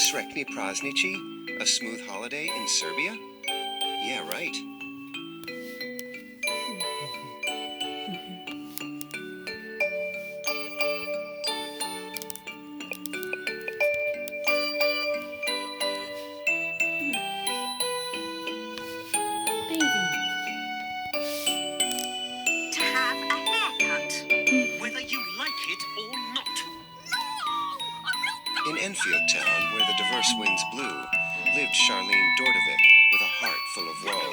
Srećni Praznici, a smooth holiday in Serbia? Yeah, right. To have a haircut, whether you like it or not. In Enfield Town, where the diverse winds blew, lived Charlene Dordovic with a heart full of woe.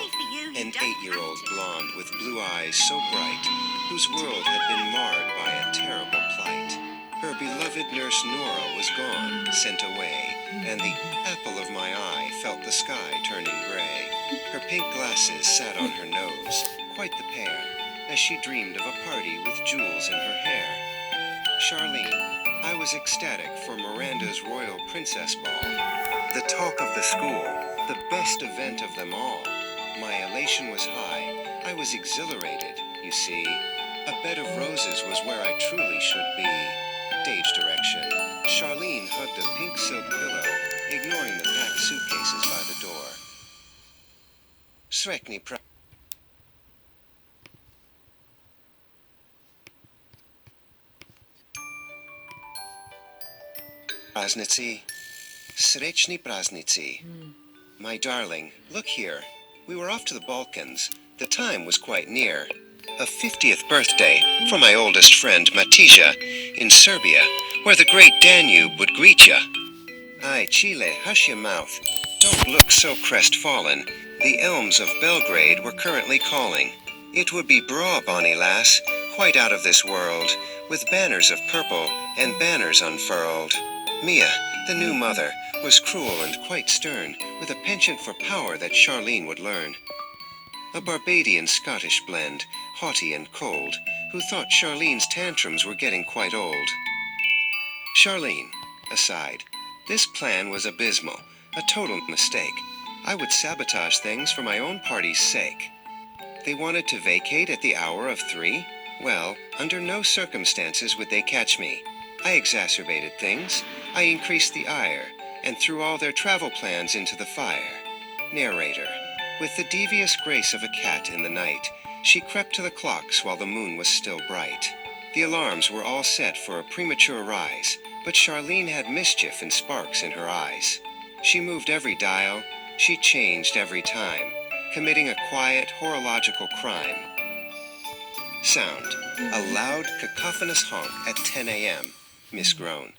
An 8-year-old blonde with blue eyes so bright, whose world had been marred by a terrible plight. Her beloved nurse Nora was gone, sent away, and the apple of my eye felt the sky turning gray. Her pink glasses sat on her nose, quite the pair, as she dreamed of a party with jewels in her hair. Charlene, I was ecstatic for Miranda's Royal Princess Ball. The talk of the school, the best event of them all. My elation was high, I was exhilarated, you see. A bed of roses was where I truly should be. Stage direction. Charlene hugged a pink silk pillow, ignoring the packed suitcases by the door. Srećni Praznici. Srećni Praznici. My darling, look here. We were off to the Balkans. The time was quite near. A 50th birthday for my oldest friend Matija in Serbia, where the great Danube would greet ya. Aye, Chile, hush your mouth. Don't look so crestfallen. The elms of Belgrade were currently calling. It would be bra, bonny lass, quite out of this world, with banners of purple and banners unfurled. Mia, the new mother, was cruel and quite stern, with a penchant for power that Charlene would learn. A Barbadian Scottish blend, haughty and cold, who thought Charlene's tantrums were getting quite old. Charlene, aside, this plan was abysmal, a total mistake. I would sabotage things for my own party's sake. They wanted to vacate at the hour of 3? Well, under no circumstances would they catch me. I exacerbated things, I increased the ire, and threw all their travel plans into the fire. Narrator. With the devious grace of a cat in the night, she crept to the clocks while the moon was still bright. The alarms were all set for a premature rise, but Charlene had mischief and sparks in her eyes. She moved every dial, she changed every time, committing a quiet, horological crime. Sound. A loud, cacophonous honk at 10 a.m. Miss Groan.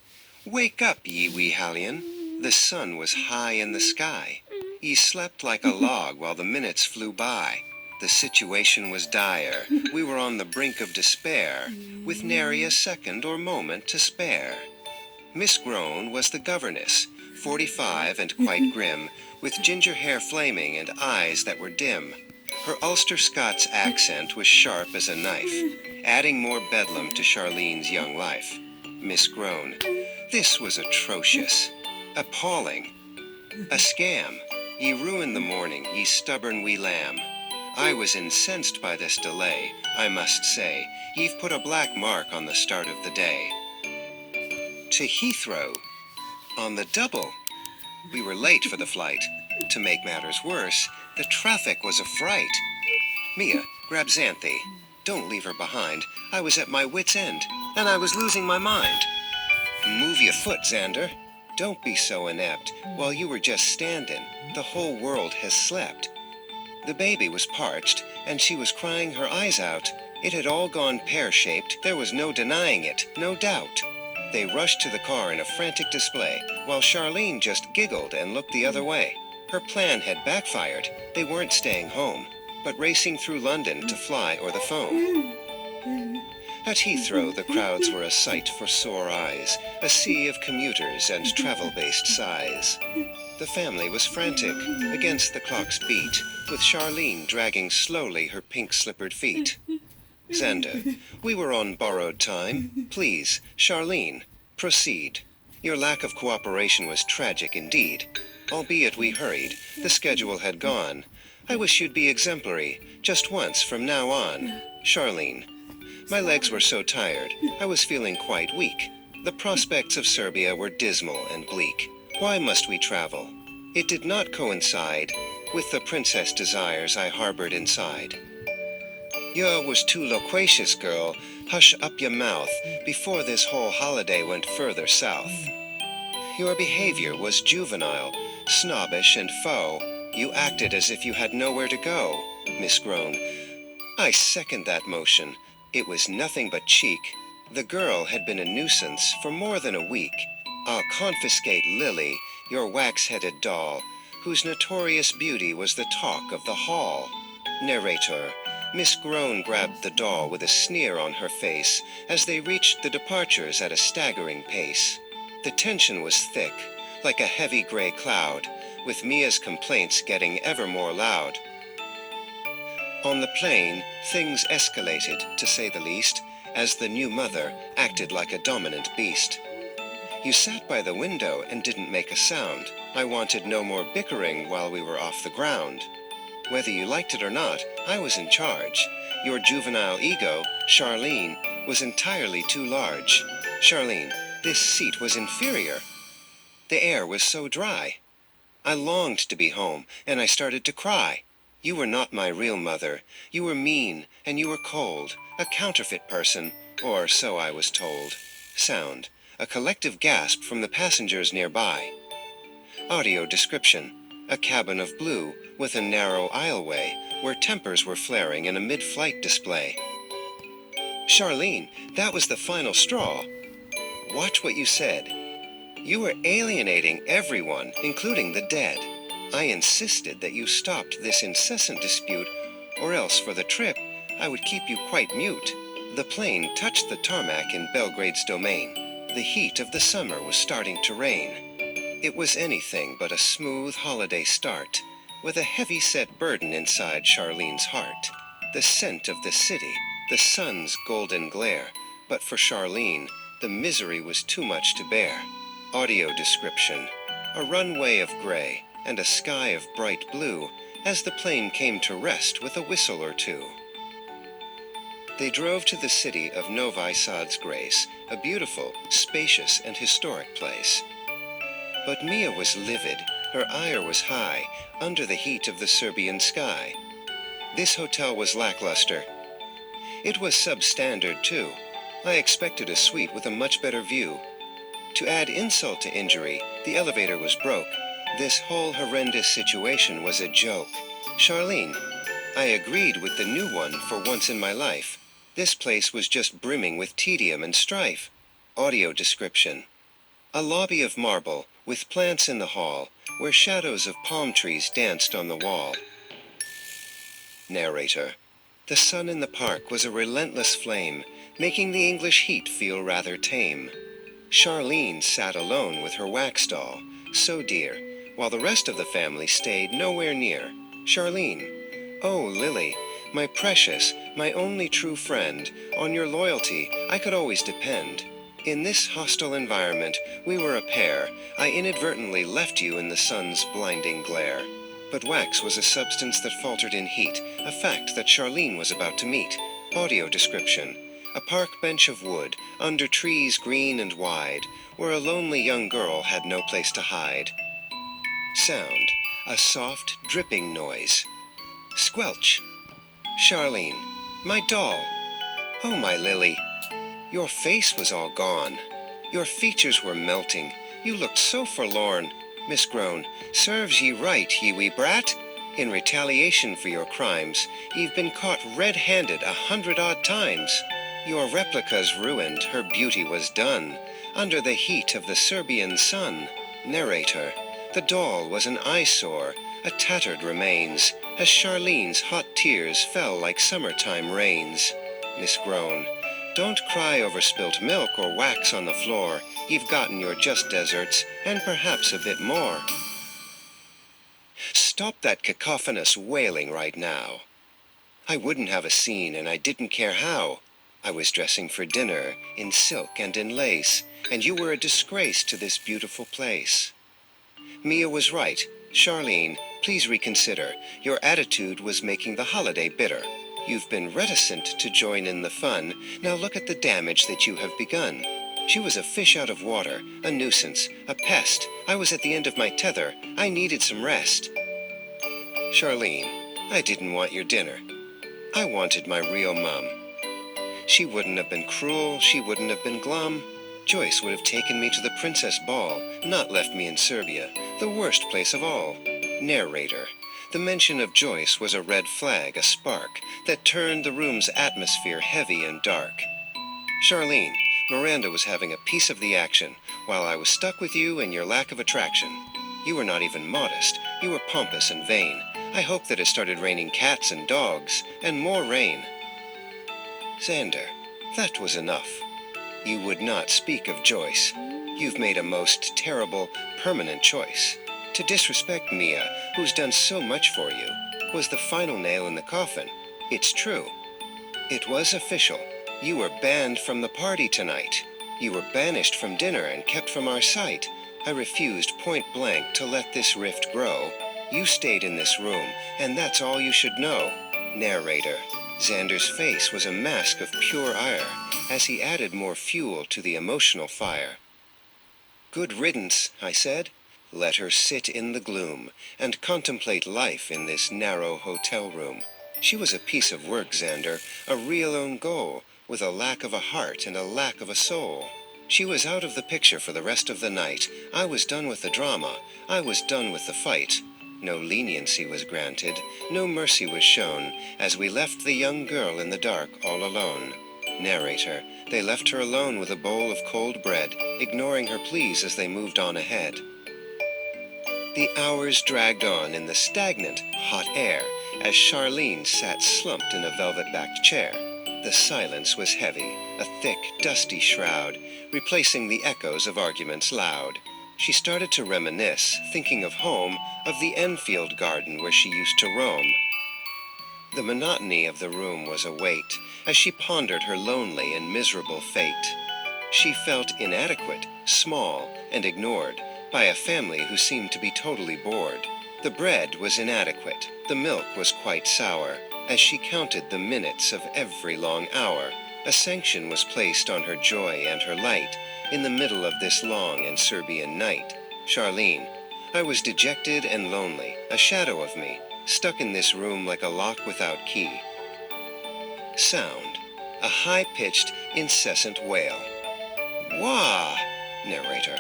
Wake up, ye wee Hallion. The sun was high in the sky. Ye slept like a log while the minutes flew by. The situation was dire. We were on the brink of despair, with nary a second or moment to spare. Miss Groan was the governess, 45 and quite grim, with ginger hair flaming and eyes that were dim. Her Ulster Scots accent was sharp as a knife, adding more bedlam to Charlene's young life. Miss Groan. This was atrocious. Appalling. A scam. Ye ruined the morning, ye stubborn wee lamb. I was incensed by this delay, I must say. Ye've put a black mark on the start of the day. To Heathrow. On the double. We were late for the flight. To make matters worse, the traffic was a fright. Mia, grab Xanthi. Don't leave her behind. I was at my wit's end, and I was losing my mind. Move your foot, Xander. Don't be so inept. While you were just standing, the whole world has slept. The baby was parched, and she was crying her eyes out. It had all gone pear-shaped. There was no denying it, no doubt. They rushed to the car in a frantic display, while Charlene just giggled and looked the other way. Her plan had backfired. They weren't staying home, but racing through London to fly o'er the foam. At Heathrow, the crowds were a sight for sore eyes, a sea of commuters and travel-based sighs. The family was frantic, against the clock's beat, with Charlene dragging slowly her pink-slippered feet. Xander, we were on borrowed time. Please, Charlene, proceed. Your lack of cooperation was tragic indeed. Albeit we hurried, the schedule had gone. I wish you'd be exemplary, just once from now on. Charlene. My legs were so tired, I was feeling quite weak. The prospects of Serbia were dismal and bleak. Why must we travel? It did not coincide with the princess desires I harbored inside. Ya was too loquacious, girl. Hush up your mouth before this whole holiday went further south. Your behavior was juvenile, snobbish and faux. You acted as if you had nowhere to go, Miss Groan. I second that motion. It was nothing but cheek. The girl had been a nuisance for more than a week. I'll confiscate Lily, your wax-headed doll, whose notorious beauty was the talk of the hall. Narrator. Miss Groan grabbed the doll with a sneer on her face as they reached the departures at a staggering pace. The tension was thick, like a heavy gray cloud, with Mia's complaints getting ever more loud. On the plane, things escalated, to say the least, as the new mother acted like a dominant beast. You sat by the window and didn't make a sound. I wanted no more bickering while we were off the ground. Whether you liked it or not, I was in charge. Your juvenile ego, Charlene, was entirely too large. Charlene, this seat was inferior. The air was so dry. I longed to be home, and I started to cry. You were not my real mother. You were mean, and you were cold, a counterfeit person, or so I was told. Sound, a collective gasp from the passengers nearby. Audio description, a cabin of blue with a narrow aisleway where tempers were flaring in a mid-flight display. Charlene, that was the final straw. Watch what you said. You were alienating everyone, including the dead. I insisted that you stopped this incessant dispute, or else for the trip, I would keep you quite mute. The plane touched the tarmac in Belgrade's domain. The heat of the summer was starting to reign. It was anything but a smooth holiday start, with a heavy-set burden inside Charlene's heart. The scent of the city, the sun's golden glare, but for Charlene, the misery was too much to bear. Audio description, a runway of gray and a sky of bright blue as the plane came to rest with a whistle or two. They drove to the city of Novi Sad's Grace, a beautiful, spacious, and historic place. But Mia was livid, her ire was high, under the heat of the Serbian sky. This hotel was lackluster. It was substandard, too. I expected a suite with a much better view. To add insult to injury, the elevator was broke. This whole horrendous situation was a joke. Charlene, I agreed with the new one for once in my life. This place was just brimming with tedium and strife. Audio description, a lobby of marble with plants in the hall, where shadows of palm trees danced on the wall. Narrator, the sun in the park was a relentless flame, making the English heat feel rather tame. Charlene sat alone with her wax doll, so dear, while the rest of the family stayed nowhere near. Charlene, oh Lily, my precious, my only true friend, on your loyalty I could always depend. In this hostile environment, we were a pair. I inadvertently left you in the sun's blinding glare. But wax was a substance that faltered in heat, a fact that Charlene was about to meet. Audio description, a park bench of wood, under trees green and wide, where a lonely young girl had no place to hide. Sound, a soft, dripping noise. Squelch. Charlene, my doll. Oh, my Lily. Your face was all gone. Your features were melting. You looked so forlorn. Miss Groan, serves ye right, ye wee brat. In retaliation for your crimes, you've been caught red-handed 100-odd times. Your replica's ruined, her beauty was done, under the heat of the Serbian sun. Narrator, the doll was an eyesore, a tattered remains, as Charlene's hot tears fell like summertime rains. Miss Groan, don't cry over spilt milk or wax on the floor. You've gotten your just deserts, and perhaps a bit more. Stop that cacophonous wailing right now. I wouldn't have a scene, and I didn't care how. I was dressing for dinner, in silk and in lace, and you were a disgrace to this beautiful place. Mia was right. Charlene, please reconsider. Your attitude was making the holiday bitter. You've been reticent to join in the fun. Now look at the damage that you have begun. She was a fish out of water, a nuisance, a pest. I was at the end of my tether. I needed some rest. Charlene, I didn't want your dinner. I wanted my real mum. She wouldn't have been cruel, she wouldn't have been glum. Joyce would have taken me to the princess ball, not left me in Serbia, the worst place of all. Narrator. The mention of Joyce was a red flag, a spark, that turned the room's atmosphere heavy and dark. Charlene, Miranda was having a piece of the action, while I was stuck with you and your lack of attraction. You were not even modest, you were pompous and vain. I hoped that it started raining cats and dogs, and more rain. Xander, that was enough. You would not speak of Joyce. You've made a most terrible, permanent choice. To disrespect Mia, who's done so much for you, was the final nail in the coffin. It's true. It was official. You were banned from the party tonight. You were banished from dinner and kept from our sight. I refused point blank to let this rift grow. You stayed in this room, and that's all you should know. Narrator. Xander's face was a mask of pure ire, as he added more fuel to the emotional fire. Good riddance, I said. Let her sit in the gloom, and contemplate life in this narrow hotel room. She was a piece of work, Xander, a real own goal, with a lack of a heart and a lack of a soul. She was out of the picture for the rest of the night. I was done with the drama. I was done with the fight. No leniency was granted, no mercy was shown, as we left the young girl in the dark all alone. Narrator. They left her alone with a bowl of cold bread, ignoring her pleas as they moved on ahead. The hours dragged on in the stagnant, hot air, as Charlene sat slumped in a velvet-backed chair. The silence was heavy, a thick, dusty shroud, replacing the echoes of arguments loud. She started to reminisce, thinking of home, of the Enfield garden where she used to roam. The monotony of the room was a weight, as she pondered her lonely and miserable fate. She felt inadequate, small, and ignored by a family who seemed to be totally bored. The bread was inadequate, the milk was quite sour, as she counted the minutes of every long hour. A sanction was placed on her joy and her light, in the middle of this long and Serbian night. Charlene, I was dejected and lonely, a shadow of me, stuck in this room like a lock without key. Sound, a high-pitched, incessant wail. Wah! Narrator.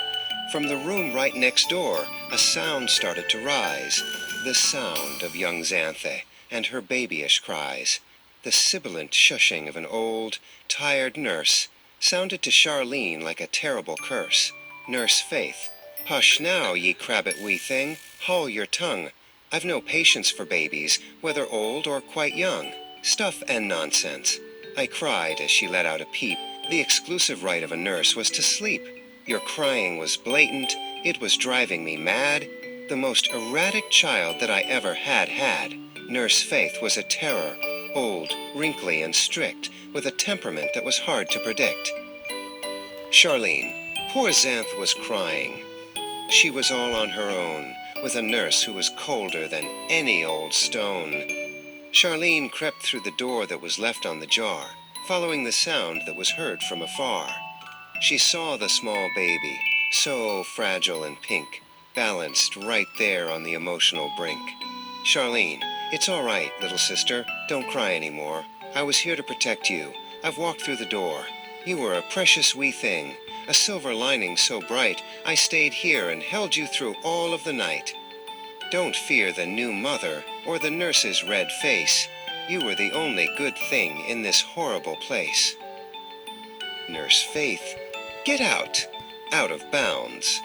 From the room right next door, a sound started to rise, the sound of young Xanthe and her babyish cries. The sibilant shushing of an old, tired nurse sounded to Charlene like a terrible curse. Nurse Faith, hush now, ye crabbit wee thing, haul your tongue. I've no patience for babies, whether old or quite young. Stuff and nonsense. I cried as she let out a peep. The exclusive right of a nurse was to sleep. Your crying was blatant, it was driving me mad. The most erratic child that I ever had. Nurse Faith was a terror, old, wrinkly, and strict, with a temperament that was hard to predict. Charlene, poor Xanth was crying. She was all on her own, with a nurse who was colder than any old stone. Charlene crept through the door that was left on the jar, following the sound that was heard from afar. She saw the small baby, so fragile and pink, balanced right there on the emotional brink. Charlene, it's all right, little sister. Don't cry anymore. I was here to protect you. I've walked through the door. You were a precious wee thing, a silver lining so bright, I stayed here and held you through all of the night. Don't fear the new mother or the nurse's red face. You were the only good thing in this horrible place. Nurse Faith, get out. Out of bounds.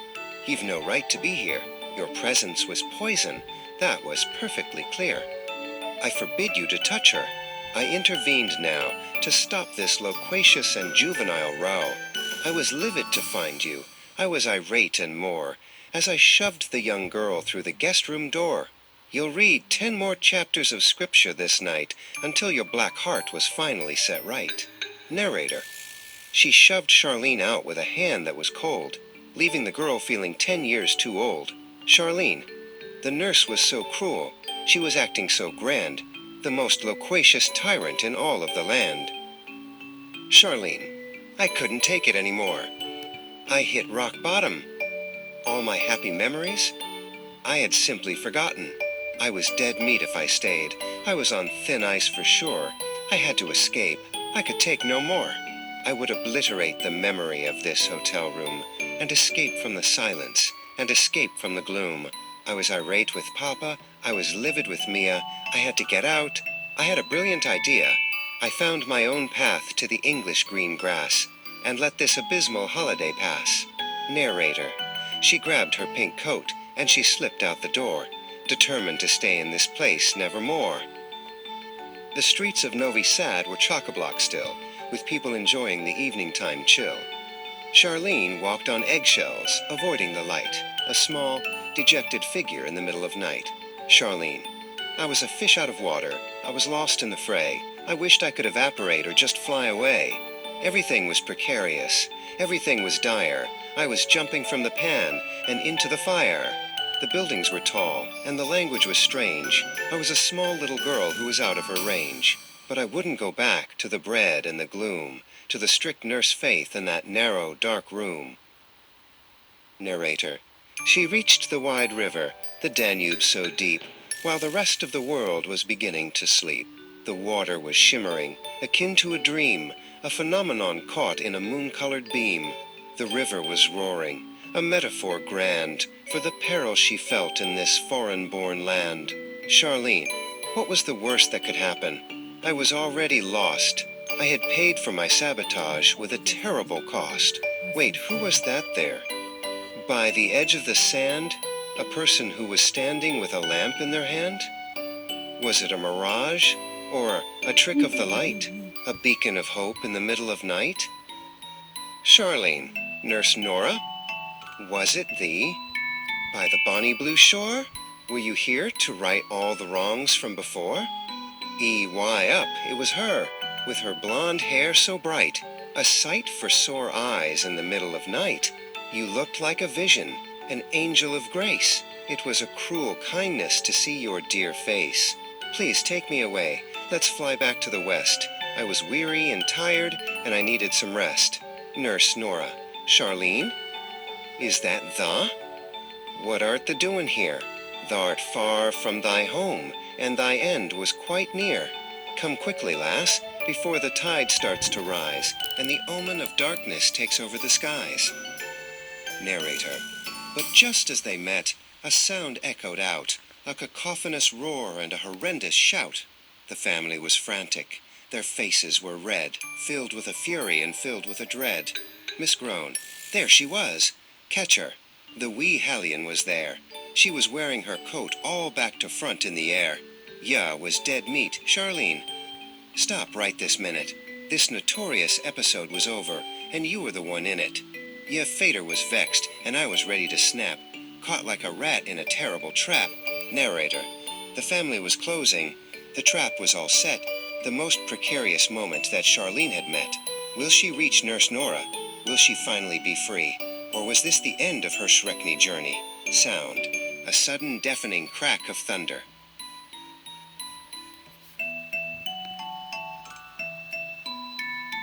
You've no right to be here. Your presence was poison. That was perfectly clear. I forbid you to touch her. I intervened now to stop this loquacious and juvenile row. I was livid to find you. I was irate and more, as I shoved the young girl through the guest room door. You'll read 10 more chapters of scripture this night until your black heart was finally set right. Narrator. She shoved Charlene out with a hand that was cold, leaving the girl feeling 10 years too old. Charlene. The nurse was so cruel. She was acting so grand, the most loquacious tyrant in all of the land. Charlene, I couldn't take it anymore. I hit rock bottom. All my happy memories? I had simply forgotten. I was dead meat if I stayed. I was on thin ice for sure. I had to escape. I could take no more. I would obliterate the memory of this hotel room, and escape from the silence, and escape from the gloom. I was irate with Papa. I was livid with Mia. I had to get out. I had a brilliant idea. I found my own path to the English green grass, and let this abysmal holiday pass. Narrator. She grabbed her pink coat, and she slipped out the door, determined to stay in this place nevermore. The streets of Novi Sad were chock-a-block still, with people enjoying the evening time chill. Charlene walked on eggshells, avoiding the light, a small, dejected figure in the middle of night. Charlene. I was a fish out of water. I was lost in the fray. I wished I could evaporate or just fly away. Everything was precarious. Everything was dire. I was jumping from the pan and into the fire. The buildings were tall, and the language was strange. I was a small little girl who was out of her range. But I wouldn't go back to the bread and the gloom, to the strict nurse Faith in that narrow, dark room. Narrator. She reached the wide river, the Danube so deep, while the rest of the world was beginning to sleep. The water was shimmering, akin to a dream, a phenomenon caught in a moon-colored beam. The river was roaring, a metaphor grand, for the peril she felt in this foreign-born land. Charlene, what was the worst that could happen? I was already lost. I had paid for my sabotage with a terrible cost. Wait, who was that there? By the edge of the sand, a person who was standing with a lamp in their hand? Was it a mirage, or a trick of the light, a beacon of hope in the middle of night? Charlene, Nurse Nora? Was it thee? By the bonny blue shore? Were you here to right all the wrongs from before? Why up, it was her, with her blonde hair so bright, a sight for sore eyes in the middle of night. You looked like a vision, an angel of grace. It was a cruel kindness to see your dear face. Please take me away. Let's fly back to the west. I was weary and tired, and I needed some rest. Nurse Nora. Charlene? Is that thou? What art thou doing here? Thou'rt far from thy home, and thy end was quite near. Come quickly, lass, before the tide starts to rise, and the omen of darkness takes over the skies. Narrator. But just as they met, a sound echoed out, a cacophonous roar and a horrendous shout. The family was frantic. Their faces were red, filled with a fury and filled with a dread. Miss Groan. There she was. Catch her. The wee Hellion was there. She was wearing her coat all back to front in the air. Was dead meat, Charlene. Stop right this minute. This notorious episode was over, and you were the one in it. Fader was vexed, and I was ready to snap, caught like a rat in a terrible trap. Narrator. The family was closing. The trap was all set. The most precarious moment that Charlene had met. Will she reach Nurse Nora? Will she finally be free? Or was this the end of her Srećni journey? Sound. A sudden deafening crack of thunder.